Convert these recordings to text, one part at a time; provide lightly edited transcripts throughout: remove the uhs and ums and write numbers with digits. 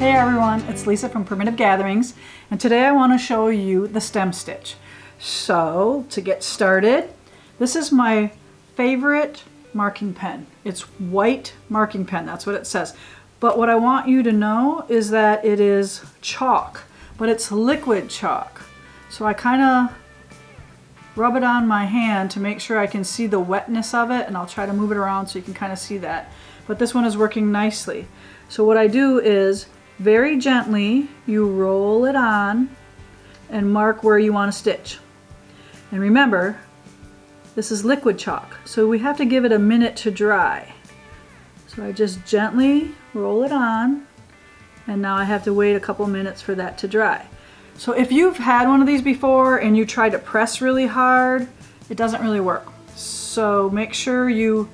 Hey everyone, it's Lisa from Primitive Gatherings, and today I want to show you the stem stitch. So to get started, this is my favorite marking pen. It's white marking pen, that's what it says. But what I want you to know is that it is chalk, but it's liquid chalk. So I kind of rub it on my hand to make sure I can see the wetness of it, and I'll try to move it around so you can kind of see that. But this one is working nicely. So what I do is very gently you roll it on and mark where you want to stitch. And remember, this is liquid chalk, so we have to give it a minute to dry. So I just gently roll it on, and now I have to wait a couple minutes for that to dry. So if you've had one of these before and you try to press really hard, it doesn't really work. So make sure you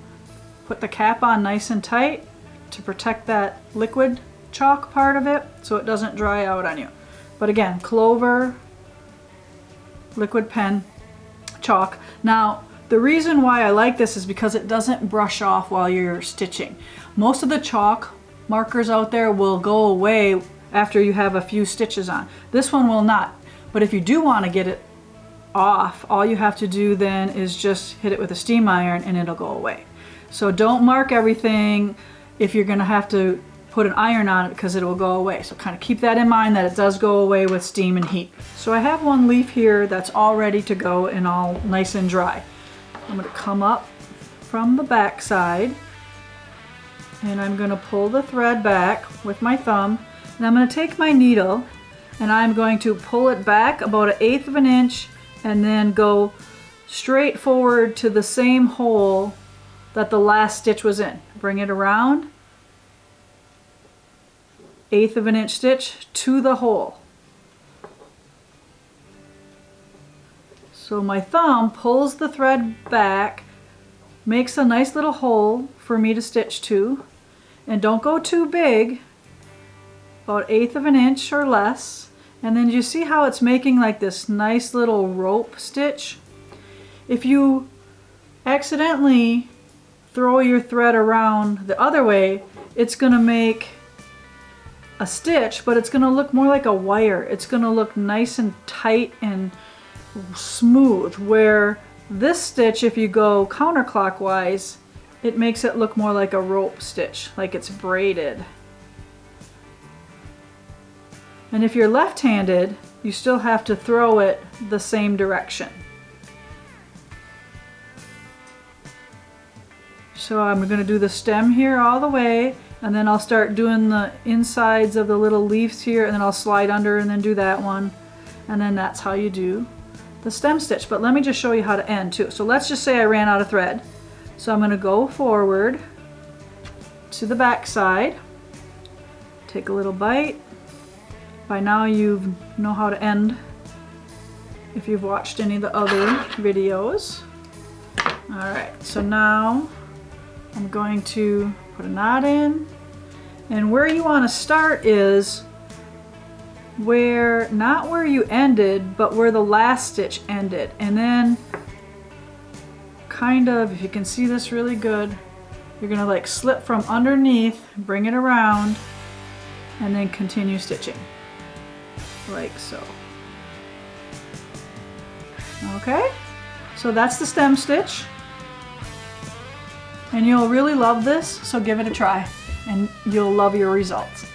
put the cap on nice and tight to protect that liquid chalk part of it so it doesn't dry out on you. But again, Clover, liquid pen, chalk. Now, the reason why I like this is because it doesn't brush off while you're stitching. Most of the chalk markers out there will go away after you have a few stitches on. This one will not. But if you do want to get it off, all you have to do then is just hit it with a steam iron and it'll go away. So don't mark everything if you're going to have to put an iron on it, because it will go away. So kind of keep that in mind, that it does go away with steam and heat. So I have one leaf here that's all ready to go and all nice and dry. I'm going to come up from the back side and I'm going to pull the thread back with my thumb, and I'm going to take my needle and I'm going to pull it back about 1/8 of an inch and then go straight forward to the same hole that the last stitch was in. Bring it around, 1/8 of an inch stitch to the hole. So my thumb pulls the thread back, makes a nice little hole for me to stitch to, and don't go too big, about 1/8 of an inch or less. And then you see how it's making like this nice little rope stitch? If you accidentally throw your thread around the other way, it's going to make a stitch, but it's going to look more like a wire. It's going to look nice and tight and smooth, where this stitch, if you go counterclockwise, it makes it look more like a rope stitch, like it's braided. And if you're left-handed, you still have to throw it the same direction. So I'm going to do the stem here all the way, and then I'll start doing the insides of the little leaves here, and then I'll slide under and then do that one. And then that's how you do the stem stitch. But let me just show you how to end too. So let's just say I ran out of thread. So I'm going to go forward to the back side, take a little bite. By now you know how to end if you've watched any of the other videos. Alright, so now I'm going to put a knot in, and where you want to start is where, not where you ended, but where the last stitch ended. And then kind of, if you can see this really good, you're going to like slip from underneath, bring it around, and then continue stitching like so. Okay, so that's the stem stitch. And you'll really love this, so give it a try and you'll love your results.